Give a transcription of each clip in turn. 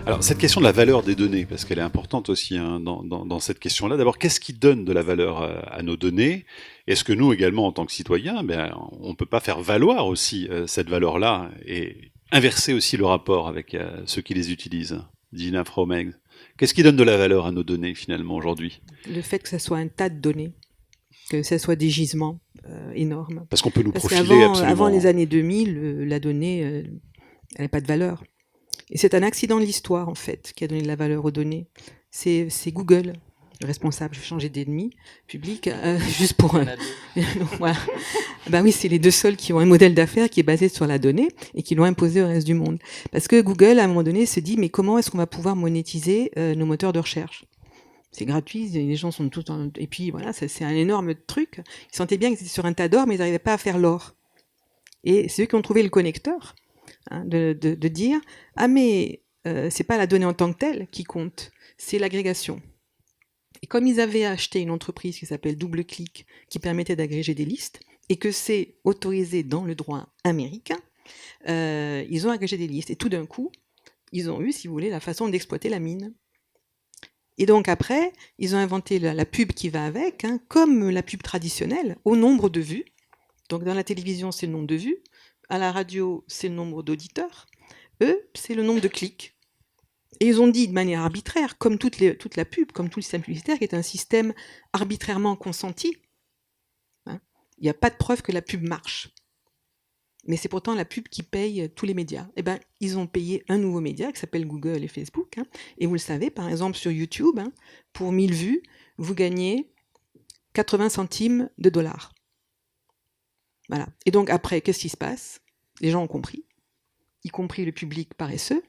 Alors, cette question de la valeur des données, parce qu'elle est importante aussi hein, dans cette question-là. D'abord, qu'est-ce qui donne de la valeur à nos données? Est-ce que nous, également, en tant que citoyens, ben, on ne peut pas faire valoir aussi cette valeur-là et inverser aussi le rapport avec ceux qui les utilisent? Dina Fromeg, qu'est-ce qui donne de la valeur à nos données, finalement, aujourd'hui? Le fait que ça soit un tas de données, que ça soit des gisements énormes. Parce qu'on peut nous Parce profiler qu'avant les absolument. années 2000, la donnée, elle n'avait pas de valeur. Et c'est un accident de l'histoire, en fait, qui a donné de la valeur aux données. C'est Google, le responsable. Je vais changer d'ennemi public, juste pour... voilà. Ben oui, c'est les deux seuls qui ont un modèle d'affaires qui est basé sur la donnée et qui l'ont imposé au reste du monde. Parce que Google, à un moment donné, se dit, mais comment est-ce qu'on va pouvoir monétiser nos moteurs de recherche? C'est gratuit, les gens sont tous... Et puis voilà, c'est un énorme truc. Ils sentaient bien qu'ils étaient sur un tas d'or, mais ils n'arrivaient pas à faire l'or. Et c'est eux qui ont trouvé le connecteur, hein, de dire ah mais c'est pas la donnée en tant que telle qui compte, c'est l'agrégation. Et comme ils avaient acheté une entreprise qui s'appelle DoubleClick qui permettait d'agréger des listes et que c'est autorisé dans le droit américain, ils ont agrégé des listes et tout d'un coup ils ont eu, si vous voulez, la façon d'exploiter la mine. Et donc après ils ont inventé la pub qui va avec, hein, comme la pub traditionnelle, au nombre de vues. Donc dans la télévision c'est le nombre de vues, à la radio c'est le nombre d'auditeurs, eux c'est le nombre de clics. Et ils ont dit de manière arbitraire, comme toute la pub, comme tout le système publicitaire, qui est un système arbitrairement consenti. Hein. Il n'y a pas de preuve que la pub marche. Mais c'est pourtant la pub qui paye tous les médias. Eh ben, ils ont payé un nouveau média qui s'appelle Google et Facebook. Hein. Et vous le savez, par exemple, sur YouTube, hein, pour 1000 vues, vous gagnez 80 centimes de dollars. Voilà. Et donc après, qu'est-ce qui se passe? Les gens ont compris, y compris le public paresseux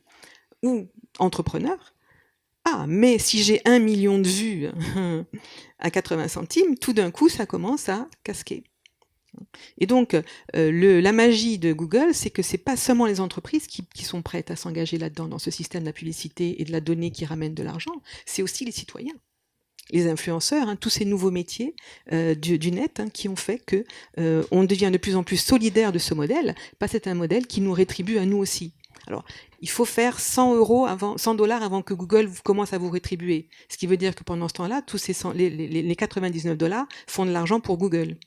ou entrepreneur. Ah, mais si j'ai 1 million de vues à 80 centimes, tout d'un coup, ça commence à casquer. Et donc, la magie de Google, c'est que c'est pas seulement les entreprises qui sont prêtes à s'engager là-dedans, dans ce système de la publicité et de la donnée qui ramène de l'argent, c'est aussi les citoyens. Les influenceurs, hein, tous ces nouveaux métiers du net hein, qui ont fait que on devient de plus en plus solidaire de ce modèle, parce que c'est un modèle qui nous rétribue à nous aussi. Alors, il faut faire 100 $ avant que Google commence à vous rétribuer. Ce qui veut dire que pendant ce temps-là, tous les 99 $ font de l'argent pour Google.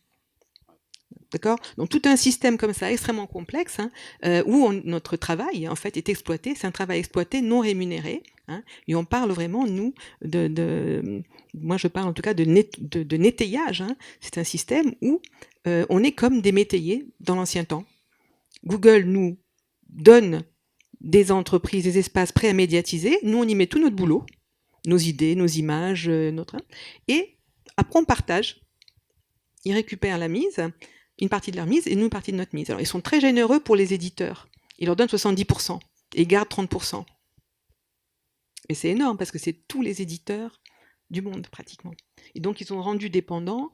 D'accord? Donc tout un système comme ça extrêmement complexe hein, où notre travail en fait est exploité, c'est un travail exploité non rémunéré hein, et on parle vraiment nous moi je parle en tout cas de netayage. Hein. C'est un système où on est comme des métayers dans l'ancien temps. Google nous donne des entreprises, des espaces prêts à médiatiser, nous on y met tout notre boulot, nos idées, nos images, et après on partage. Ils récupèrent la mise, une partie de leur mise et nous une partie de notre mise. Alors ils sont très généreux pour les éditeurs. Ils leur donnent 70% et ils gardent 30%. Et c'est énorme parce que c'est tous les éditeurs du monde pratiquement. Et donc ils ont rendu dépendants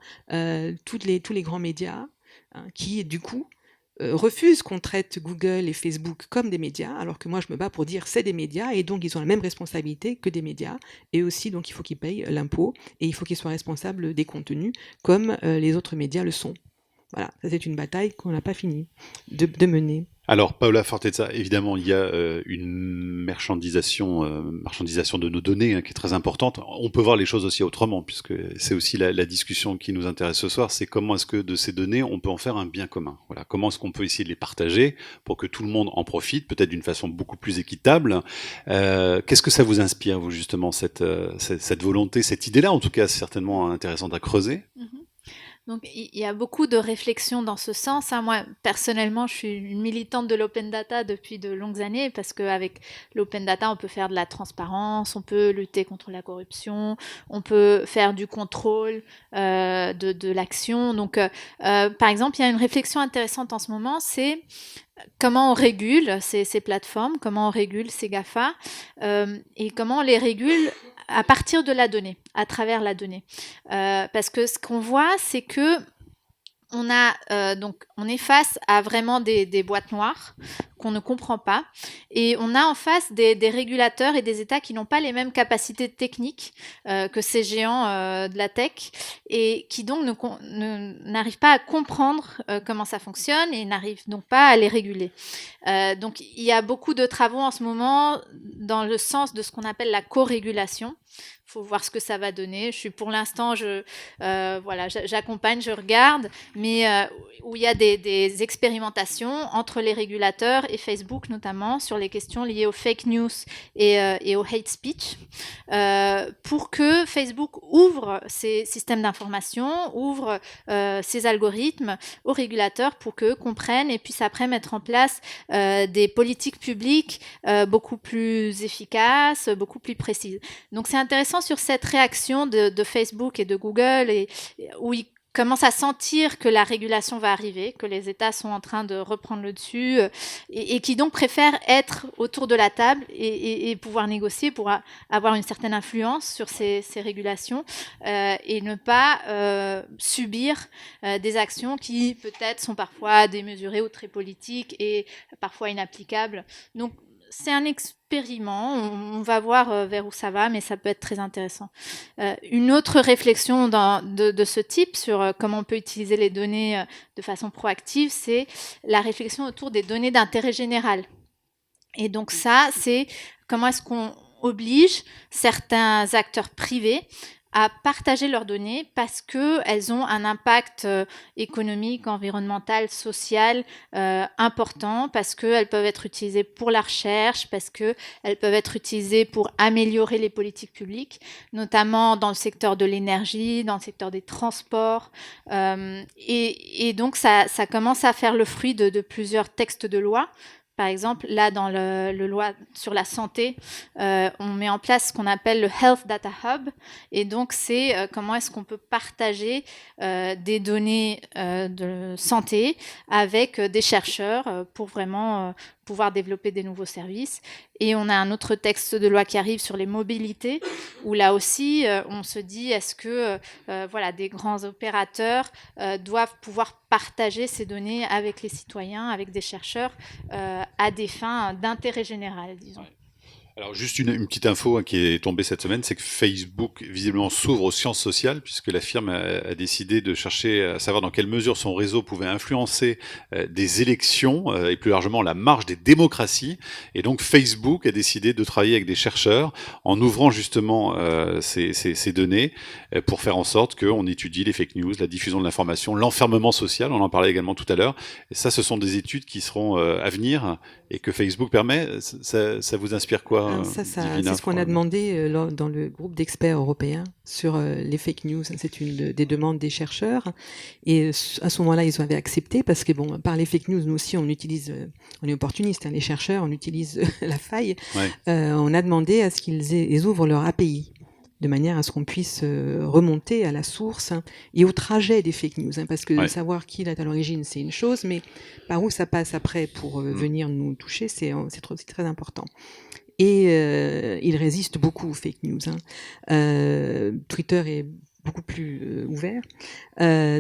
tous les grands médias hein, qui du coup refusent qu'on traite Google et Facebook comme des médias, alors que moi je me bats pour dire c'est des médias et donc ils ont la même responsabilité que des médias et aussi donc il faut qu'ils payent l'impôt et il faut qu'ils soient responsables des contenus comme les autres médias le sont. Voilà, ça c'est une bataille qu'on n'a pas fini de mener. Alors, Paola Fortezza, évidemment, il y a une marchandisation de nos données hein, qui est très importante. On peut voir les choses aussi autrement, puisque c'est aussi la discussion qui nous intéresse ce soir, c'est comment est-ce que de ces données, on peut en faire un bien commun. Voilà, comment est-ce qu'on peut essayer de les partager pour que tout le monde en profite, peut-être d'une façon beaucoup plus équitable. Qu'est-ce que ça vous inspire, vous, justement, cette volonté, cette idée-là, en tout cas, c'est certainement intéressante à creuser. Donc il y a beaucoup de réflexions dans ce sens. Hein. Moi, personnellement, je suis une militante de l'open data depuis de longues années parce qu'avec l'open data, on peut faire de la transparence, on peut lutter contre la corruption, on peut faire du contrôle de l'action. Donc, par exemple, il y a une réflexion intéressante en ce moment, c'est comment on régule ces plateformes, comment on régule ces GAFA et comment on les régule à partir de la donnée, à travers la donnée. Parce que ce qu'on voit, c'est que on est face à vraiment des boîtes noires qu'on ne comprend pas, et on a en face des régulateurs et des États qui n'ont pas les mêmes capacités techniques que ces géants de la tech, et qui donc n'arrivent pas à comprendre comment ça fonctionne et n'arrivent donc pas à les réguler. Donc il y a beaucoup de travaux en ce moment dans le sens de ce qu'on appelle la co-régulation. Il faut voir ce que ça va donner. Pour l'instant, j'accompagne, je regarde, mais où il y a des expérimentations entre les régulateurs et Facebook notamment sur les questions liées aux fake news et au hate speech, pour que Facebook ouvre ses systèmes d'information, ouvre ses algorithmes aux régulateurs pour qu'eux comprennent et puissent après mettre en place des politiques publiques beaucoup plus efficaces, beaucoup plus précises. Donc c'est intéressant sur cette réaction de Facebook et de Google, où ils commencent à sentir que la régulation va arriver, que les États sont en train de reprendre le dessus, et qui donc préfèrent être autour de la table et pouvoir négocier pour avoir une certaine influence sur ces régulations, et ne pas subir des actions qui peut-être sont parfois démesurées ou très politiques et parfois inapplicables. Donc c'est un expériment, on va voir vers où ça va, mais ça peut être très intéressant. Une autre réflexion de ce type sur comment on peut utiliser les données de façon proactive, c'est la réflexion autour des données d'intérêt général. Et donc ça, c'est comment est-ce qu'on oblige certains acteurs privés à partager leurs données parce qu'elles ont un impact économique, environnemental, social important, parce qu'elles peuvent être utilisées pour la recherche, parce qu'elles peuvent être utilisées pour améliorer les politiques publiques, notamment dans le secteur de l'énergie, dans le secteur des transports. Et donc, ça commence à faire le fruit de plusieurs textes de loi. Par exemple, là, dans le loi sur la santé, on met en place ce qu'on appelle le Health Data Hub. Et donc, c'est comment est-ce qu'on peut partager des données de santé avec des chercheurs pour vraiment pouvoir développer des nouveaux services. Et on a un autre texte de loi qui arrive sur les mobilités, où là aussi, on se dit, est-ce que des grands opérateurs doivent pouvoir partager ces données avec les citoyens, avec des chercheurs, à des fins d'intérêt général, disons. Alors juste une petite info qui est tombée cette semaine, c'est que Facebook visiblement s'ouvre aux sciences sociales, puisque la firme a décidé de chercher à savoir dans quelle mesure son réseau pouvait influencer des élections et plus largement la marche des démocraties. Et donc Facebook a décidé de travailler avec des chercheurs en ouvrant justement ces données pour faire en sorte qu'on étudie les fake news, la diffusion de l'information, l'enfermement social, on en parlait également tout à l'heure. Et ça, ce sont des études qui seront à venir et que Facebook permet. Ça vous inspire quoi? C'est ce qu'on a demandé dans le groupe d'experts européens sur les fake news. C'est une des demandes des chercheurs. Et à ce moment-là, ils avaient accepté parce que, par les fake news, nous aussi, on est opportunistes, les chercheurs, on utilise la faille. Ouais. On a demandé à ce qu'ils ouvrent leur API, de manière à ce qu'on puisse remonter à la source et au trajet des fake news. Parce que savoir qui est à l'origine, c'est une chose, mais par où ça passe après pour venir nous toucher, c'est aussi très important. Et il résiste beaucoup aux fake news. Twitter est beaucoup plus ouvert.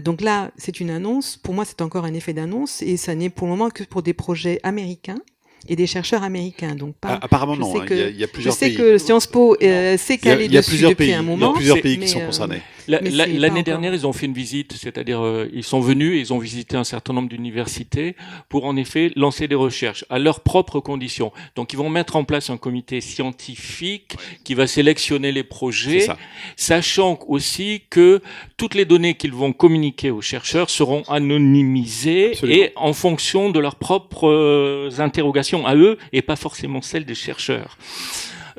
Donc là, c'est une annonce. Pour moi, c'est encore un effet d'annonce, et ça n'est pour le moment que pour des projets américains et des chercheurs américains. Donc apparemment non, il y a plusieurs pays. Je sais que Sciences Po s'est calé dessus depuis un moment. Il y a plusieurs pays qui sont concernés. L'année dernière, ils ont fait une visite, c'est-à-dire ils sont venus et ils ont visité un certain nombre d'universités pour en effet lancer des recherches à leurs propres conditions. Donc ils vont mettre en place un comité scientifique qui va sélectionner les projets, sachant aussi que toutes les données qu'ils vont communiquer aux chercheurs seront anonymisées. Absolument. Et en fonction de leurs propres interrogations à eux et pas forcément celles des chercheurs.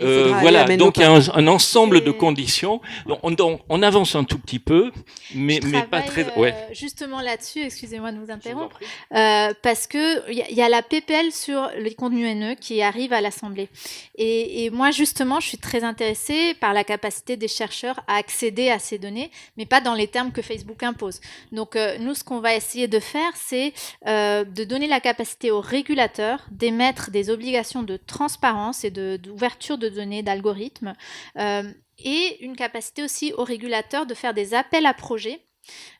Voilà, donc il y a un ensemble de conditions. On avance un tout petit peu, mais pas très. Justement là-dessus, excusez-moi de vous interrompre, parce que il y a la PPL sur les contenus haineux qui arrive à l'Assemblée. Et moi, justement, je suis très intéressée par la capacité des chercheurs à accéder à ces données, mais pas dans les termes que Facebook impose. Donc, nous, ce qu'on va essayer de faire, c'est de donner la capacité aux régulateurs d'émettre des obligations de transparence et d'ouverture de données, d'algorithmes, et une capacité aussi aux régulateurs de faire des appels à projets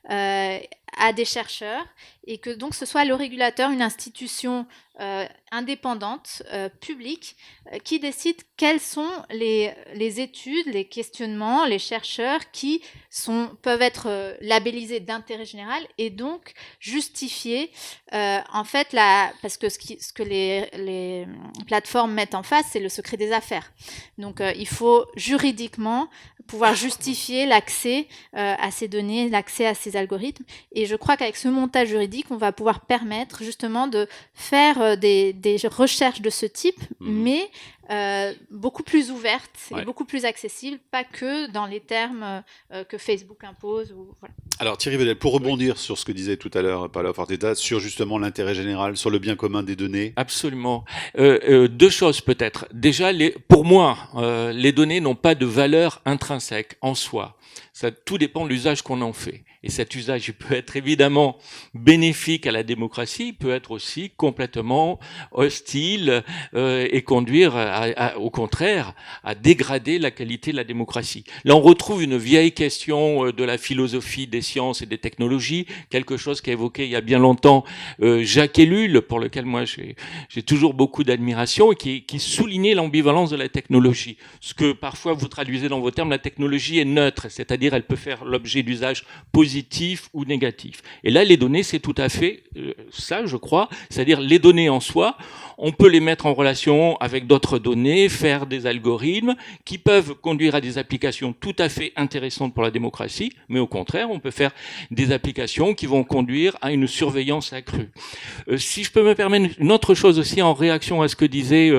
à des chercheurs et que donc ce soit le régulateur, une institution indépendante, publique, qui décide quelles sont les études, les questionnements, les chercheurs qui peuvent être labellisés d'intérêt général et donc justifier en fait parce que ce que les plateformes mettent en face, c'est le secret des affaires. Donc il faut juridiquement pouvoir justifier l'accès à ces données, l'accès à ces algorithmes. Et je crois qu'avec ce montage juridique, on va pouvoir permettre justement de faire des recherches de ce type, mais beaucoup plus ouvertes et beaucoup plus accessibles, pas que dans les termes que Facebook impose. Voilà. Alors Thierry Vedel, pour rebondir sur ce que disait tout à l'heure Paola Forteta, sur justement l'intérêt général, sur le bien commun des données. Absolument. Deux choses peut-être. Déjà, pour moi, les données n'ont pas de valeur intrinsèque en soi. Tout dépend de l'usage qu'on en fait. Et cet usage, il peut être évidemment bénéfique à la démocratie, il peut être aussi complètement hostile et conduire au contraire à dégrader la qualité de la démocratie. Là, on retrouve une vieille question de la philosophie des sciences et des technologies, quelque chose qu'a évoqué il y a bien longtemps Jacques Ellul, pour lequel moi j'ai toujours beaucoup d'admiration, et qui soulignait l'ambivalence de la technologie. Ce que parfois vous traduisez dans vos termes, la technologie est neutre, c'est-à-dire elle peut faire l'objet d'usages positif ou négatif. Et là, les données, c'est tout à fait ça, je crois. C'est-à-dire les données en soi, on peut les mettre en relation avec d'autres données, faire des algorithmes qui peuvent conduire à des applications tout à fait intéressantes pour la démocratie, mais au contraire, on peut faire des applications qui vont conduire à une surveillance accrue. Si je peux me permettre une autre chose aussi en relation à ce que disait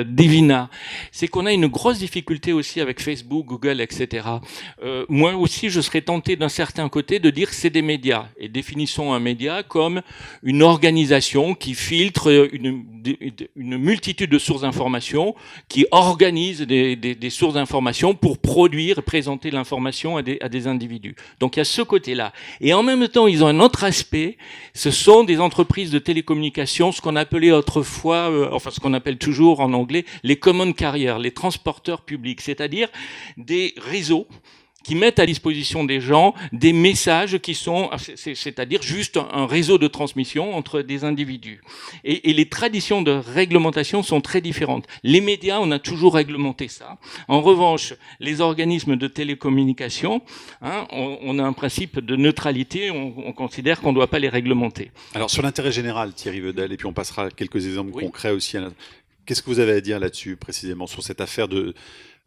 Divina, c'est qu'on a une grosse difficulté aussi avec Facebook, Google, etc. Moi aussi, je serais tenté d'un certain côté de dire que c'est des médias. Et définissons un média comme une organisation qui filtre une multitude de sources d'informations, qui organise des sources d'informations pour produire et présenter l'information à des individus. Donc il y a ce côté-là. Et en même temps, ils ont un autre aspect, ce sont des entreprises de télécommunications, ce qu'on appelait autrefois, ce qu'on appelle toujours en anglais, les common carriers, les transporteurs publics, c'est-à-dire des réseaux qui mettent à disposition des gens des messages qui sont, c'est-à-dire juste un réseau de transmission entre des individus. Et les traditions de réglementation sont très différentes. Les médias, on a toujours réglementé ça. En revanche, les organismes de télécommunication, on a un principe de neutralité, on considère qu'on ne doit pas les réglementer. Alors sur l'intérêt général, Thierry Vedel, et puis on passera à quelques exemples concrets aussi. Qu'est-ce que vous avez à dire là-dessus, précisément, sur cette affaire de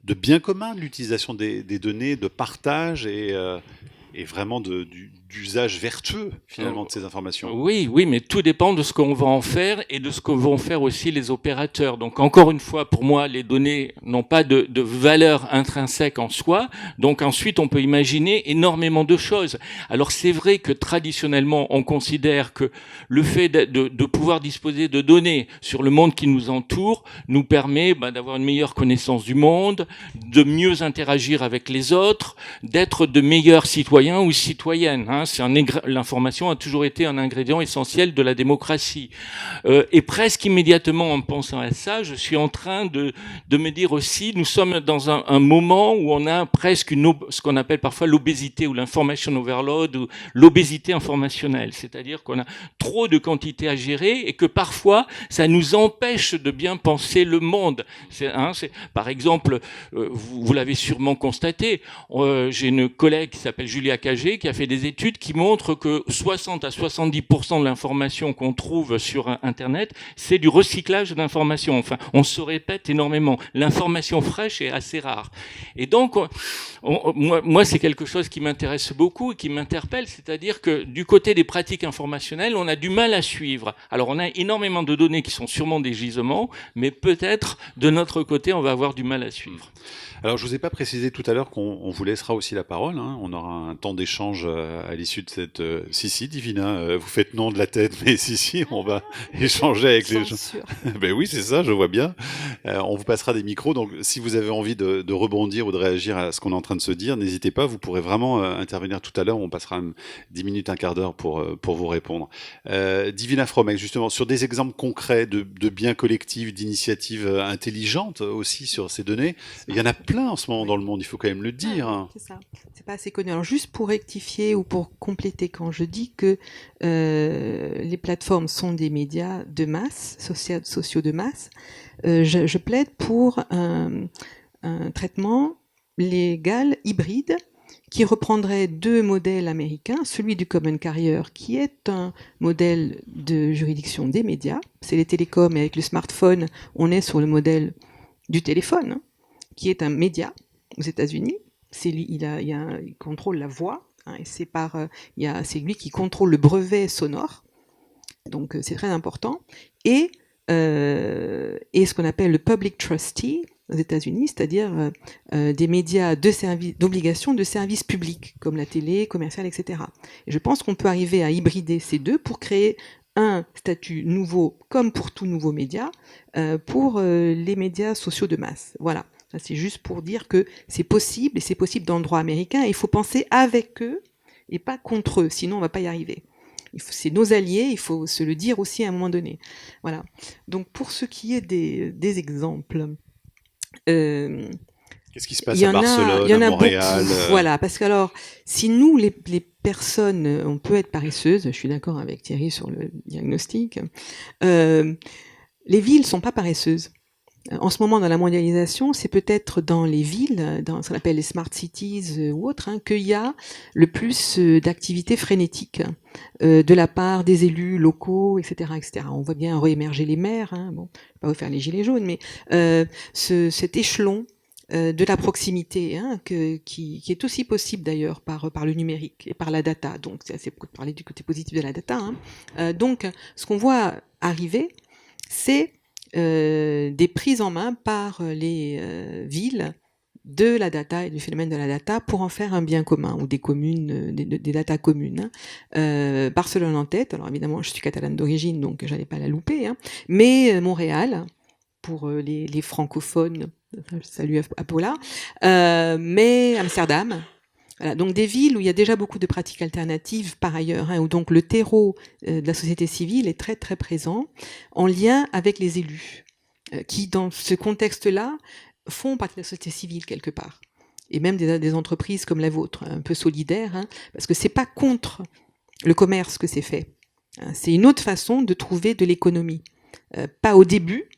bien commun, de l'utilisation des données, de partage et vraiment d'usage vertueux, finalement, de ces informations? Oui, mais tout dépend de ce qu'on va en faire et de ce que vont faire aussi les opérateurs. Donc, encore une fois, pour moi, les données n'ont pas de valeur intrinsèque en soi. Donc, ensuite, on peut imaginer énormément de choses. Alors, c'est vrai que traditionnellement, on considère que le fait de pouvoir disposer de données sur le monde qui nous entoure nous permet d'avoir une meilleure connaissance du monde, de mieux interagir avec les autres, d'être de meilleurs citoyens ou citoyennes. L'information a toujours été un ingrédient essentiel de la démocratie. Et presque immédiatement en pensant à ça, je suis en train de me dire aussi, nous sommes dans un moment où on a presque ce qu'on appelle parfois l'obésité ou l'information overload ou l'obésité informationnelle. C'est-à-dire qu'on a trop de quantités à gérer et que parfois ça nous empêche de bien penser le monde. Par exemple, vous l'avez sûrement constaté, j'ai une collègue qui s'appelle Julia Cagé qui a fait des études qui montrent que 60 à 70% de l'information qu'on trouve sur Internet, c'est du recyclage d'informations. Enfin, on se répète énormément. L'information fraîche est assez rare. Et donc, moi, c'est quelque chose qui m'intéresse beaucoup et qui m'interpelle, c'est-à-dire que du côté des pratiques informationnelles, on a du mal à suivre. Alors, on a énormément de données qui sont sûrement des gisements, mais peut-être, de notre côté, on va avoir du mal à suivre. Alors, je vous ai pas précisé tout à l'heure qu'on vous laissera aussi la parole. On aura un temps d'échange à l'issue de cette... Si, Divina, vous faites non de la tête, mais si, on va échanger avec les gens. Ben oui, c'est ça, je vois bien. On vous passera des micros, donc si vous avez envie de rebondir ou de réagir à ce qu'on est en train de se dire, n'hésitez pas, vous pourrez vraiment intervenir tout à l'heure, on passera 10 minutes, un quart d'heure pour vous répondre. Divina Fromeck, justement, sur des exemples concrets de biens collectifs, d'initiatives intelligentes aussi sur ces données, il y en a plein en ce moment dans le monde, il faut quand même le dire. C'est ça, c'est pas assez connu. Alors juste pour rectifier ou pour compléter, quand je dis que les plateformes sont des médias de masse, sociaux de masse, je plaide pour un traitement légal hybride qui reprendrait deux modèles américains, celui du common carrier, qui est un modèle de juridiction des médias, c'est les télécoms, et avec le smartphone, on est sur le modèle du téléphone, hein, qui est un média aux États-Unis. Il contrôle la voix, hein, et c'est lui qui contrôle le brevet sonore, donc c'est très important. Et ce qu'on appelle le public trustee aux États-Unis, c'est-à-dire des médias d'obligation de service public, comme la télé, commerciale, etc. Et je pense qu'on peut arriver à hybrider ces deux pour créer un statut nouveau, comme pour tout nouveau média, pour les médias sociaux de masse. Voilà, ça c'est juste pour dire que c'est possible, et c'est possible dans le droit américain, et il faut penser avec eux et pas contre eux, sinon on ne va pas y arriver. C'est nos alliés, il faut se le dire aussi à un moment donné. Voilà. Donc pour ce qui est des exemples, qu'est-ce qui se passe à Barcelone, à Montréal Voilà, parce que alors, si nous, les personnes, on peut être paresseuse, je suis d'accord avec Thierry sur le diagnostic, les villes sont pas paresseuses. En ce moment, dans la mondialisation, c'est peut-être dans les villes, dans ce qu'on appelle les smart cities ou autres, hein, qu'il y a le plus d'activités frénétiques de la part des élus locaux, etc., etc. On voit bien réémerger les maires. Hein, bon, je vais pas vous faire les gilets jaunes, mais cet échelon de la proximité, hein, qui est aussi possible d'ailleurs par le numérique et par la data. Donc, c'est pour parler du côté positif de la data. Hein. Donc, ce qu'on voit arriver, c'est des prises en main par les villes de la data et du phénomène de la data pour en faire un bien commun ou des communes, des data communes. Hein. Barcelone en tête. Alors évidemment, je suis catalane d'origine, donc j'allais pas la louper. Hein. Mais Montréal, pour les francophones, salut à Paula, mais Amsterdam. Voilà, donc des villes où il y a déjà beaucoup de pratiques alternatives par ailleurs, hein, où donc le terreau de la société civile est très très présent, en lien avec les élus, qui dans ce contexte-là font partie de la société civile quelque part, et même des entreprises comme la vôtre, un peu solidaires, hein, parce que c'est pas contre le commerce que c'est fait, hein, c'est une autre façon de trouver de l'économie, pas au début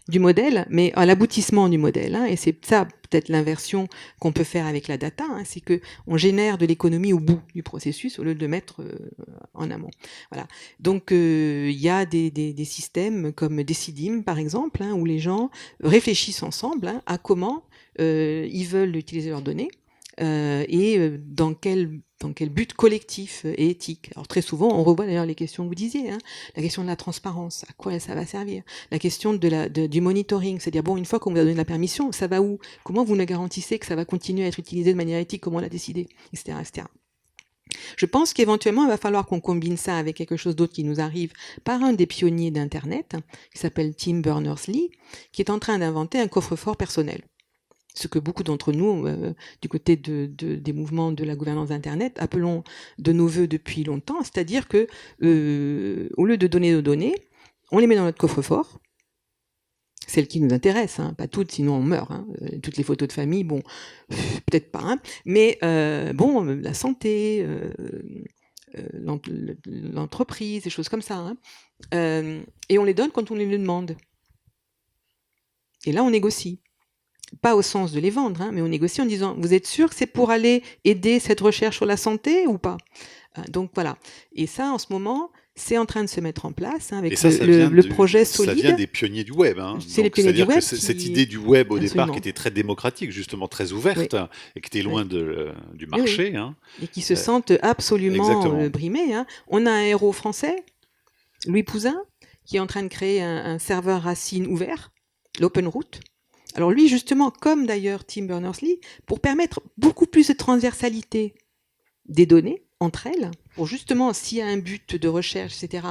du modèle, mais à l'aboutissement du modèle. Hein, et c'est ça peut-être l'inversion qu'on peut faire avec la data, hein, c'est que on génère de l'économie au bout du processus au lieu de le mettre en amont. Voilà. Donc il y a des systèmes comme Decidim par exemple, hein, où les gens réfléchissent ensemble, hein, à comment ils veulent utiliser leurs données et dans quel but collectif et éthique. Alors très souvent, on revoit d'ailleurs les questions que vous disiez, hein, la question de la transparence, à quoi ça va servir, la question du monitoring, c'est-à-dire bon, une fois qu'on vous a donné la permission, ça va où, comment vous nous garantissez que ça va continuer à être utilisé de manière éthique, comment on l'a décidé, etc., etc. Je pense qu'éventuellement, il va falloir qu'on combine ça avec quelque chose d'autre qui nous arrive par un des pionniers d'Internet, qui s'appelle Tim Berners-Lee, qui est en train d'inventer un coffre-fort personnel. Ce que beaucoup d'entre nous, du côté des mouvements de la gouvernance d'Internet, appelons de nos voeux depuis longtemps, c'est-à-dire que au lieu de donner nos données, on les met dans notre coffre-fort, celles qui nous intéressent, hein, pas toutes, sinon on meurt. Hein. Toutes les photos de famille, bon, peut-être pas, hein, mais bon, la santé, l'entreprise, des choses comme ça, hein, et on les donne quand on les demande. Et là, on négocie. Pas au sens de les vendre, hein, mais on négocie en disant, vous êtes sûr que c'est pour aller aider cette recherche sur la santé ou pas? Donc voilà. Et ça, en ce moment, c'est en train de se mettre en place, hein, avec le projet Solide. Ça vient des pionniers du web. Hein. C'est les pionniers du web. Cette idée du web au départ, qui était très démocratique, justement très ouverte, oui, et qui était loin du marché. Oui. Hein. Et qui se sentent absolument brimés. Hein. On a un héros français, Louis Pouzin, qui est en train de créer un serveur Racine ouvert, l'OpenRoute. Alors lui, justement, comme d'ailleurs Tim Berners-Lee, pour permettre beaucoup plus de transversalité des données entre elles, pour justement, s'il y a un but de recherche, etc.,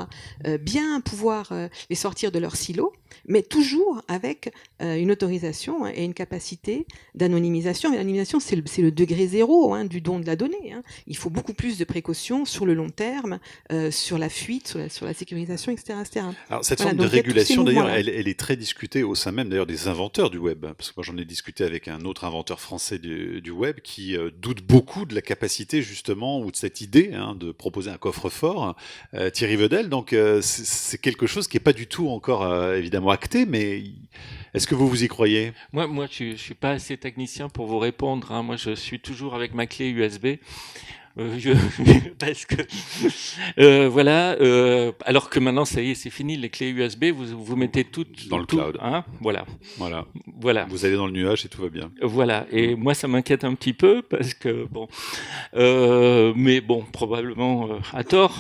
bien pouvoir les sortir de leur silo, mais toujours avec une autorisation et une capacité d'anonymisation. Et l'anonymisation, c'est le degré zéro du don de la donnée. Il faut beaucoup plus de précautions sur le long terme, sur la fuite, sur la sécurisation, etc., etc. Alors, cette forme de régulation, d'ailleurs, elle est très discutée au sein même d'ailleurs des inventeurs du web. Parce que moi, j'en ai discuté avec un autre inventeur français du web qui doute beaucoup de la capacité, justement, ou de cette idée de proposer un coffre-fort. Thierry Vedel, donc c'est quelque chose qui n'est pas du tout encore évidemment acté, mais est-ce que vous y croyez? Moi, je suis pas assez technicien pour vous répondre. Moi, je suis toujours avec ma clé USB. Parce que voilà, alors que maintenant ça y est, c'est fini, les clés USB, vous mettez toutes dans le cloud. Voilà. Vous allez dans le nuage et tout va bien. Voilà. Et moi, ça m'inquiète un petit peu parce que mais bon, probablement à tort,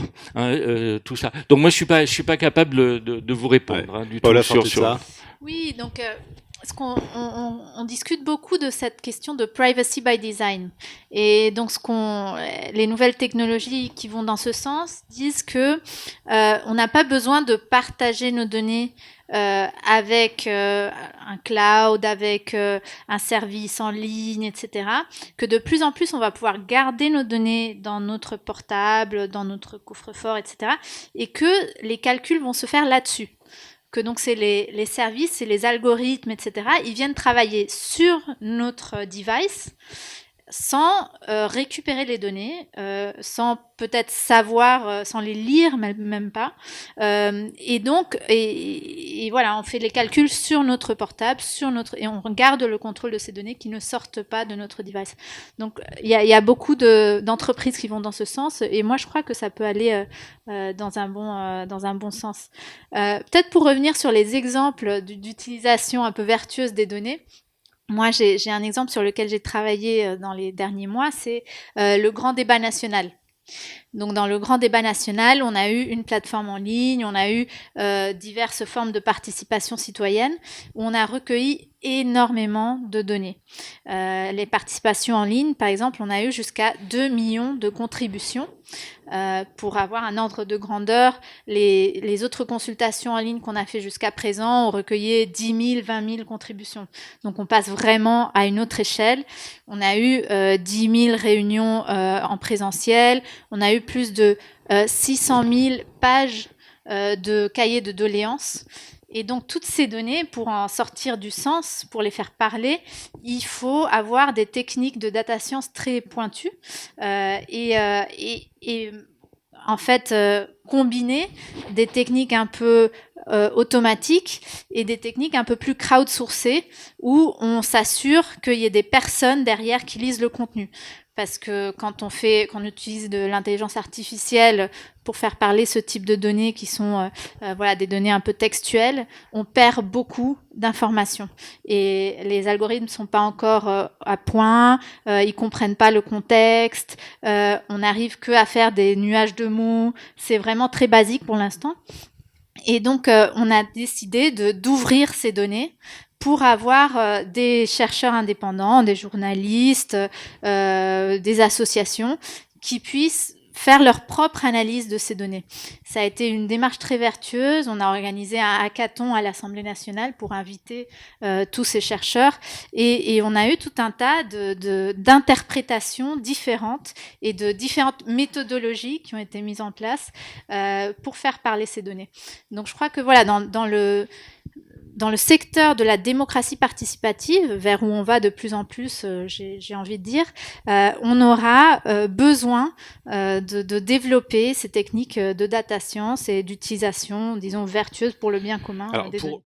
tout ça. Donc moi, je suis pas capable de vous répondre du Paula, tout sur ça. Oui, donc. On discute beaucoup de cette question de privacy by design. Et donc, les nouvelles technologies qui vont dans ce sens disent que on n'a pas besoin de partager nos données avec un cloud, avec un service en ligne, etc. Que de plus en plus, on va pouvoir garder nos données dans notre portable, dans notre coffre-fort, etc. Et que les calculs vont se faire là-dessus. Que donc c'est les services, c'est les algorithmes, etc. Ils viennent travailler sur notre device sans récupérer les données, sans peut-être savoir, sans les lire même pas. Et donc, et voilà, on fait les calculs sur notre portable, et on garde le contrôle de ces données qui ne sortent pas de notre device. Donc, il y a beaucoup d'entreprises qui vont dans ce sens, et moi, je crois que ça peut aller dans un bon sens. Peut-être pour revenir sur les exemples d'utilisation un peu vertueuse des données. Moi, j'ai un exemple sur lequel j'ai travaillé dans les derniers mois, c'est le grand débat national. Donc, dans le grand débat national, on a eu une plateforme en ligne, on a eu diverses formes de participation citoyenne où on a recueilli énormément de données. Les participations en ligne, par exemple, on a eu jusqu'à 2 millions de contributions. Pour avoir un ordre de grandeur, les autres consultations en ligne qu'on a fait jusqu'à présent ont recueilli 10 000, 20 000 contributions. Donc, on passe vraiment à une autre échelle. On a eu 10 000 réunions en présentiel. On a eu plus de 600 000 pages de cahiers de doléances. Et donc, toutes ces données, pour en sortir du sens, pour les faire parler, il faut avoir des techniques de data science très pointues et en fait, combiner des techniques un peu automatiques et des techniques un peu plus crowdsourcées où on s'assure qu'il y ait des personnes derrière qui lisent le contenu. Parce que quand on utilise de l'intelligence artificielle pour faire parler ce type de données qui sont des données un peu textuelles, on perd beaucoup d'informations. Et les algorithmes ne sont pas encore à point, ils comprennent pas le contexte, on n'arrive que à faire des nuages de mots, c'est vraiment très basique pour l'instant. Et donc, on a décidé d'ouvrir ces données pour avoir des chercheurs indépendants, des journalistes, des associations qui puissent faire leur propre analyse de ces données. Ça a été une démarche très vertueuse. On a organisé un hackathon à l'Assemblée nationale pour inviter tous ces chercheurs et on a eu tout un tas d'interprétations différentes et de différentes méthodologies qui ont été mises en place pour faire parler ces données. Donc je crois que voilà, dans le secteur de la démocratie participative, vers où on va de plus en plus, j'ai envie de dire, on aura besoin de développer ces techniques de data science et d'utilisation, disons, vertueuse pour le bien commun des données.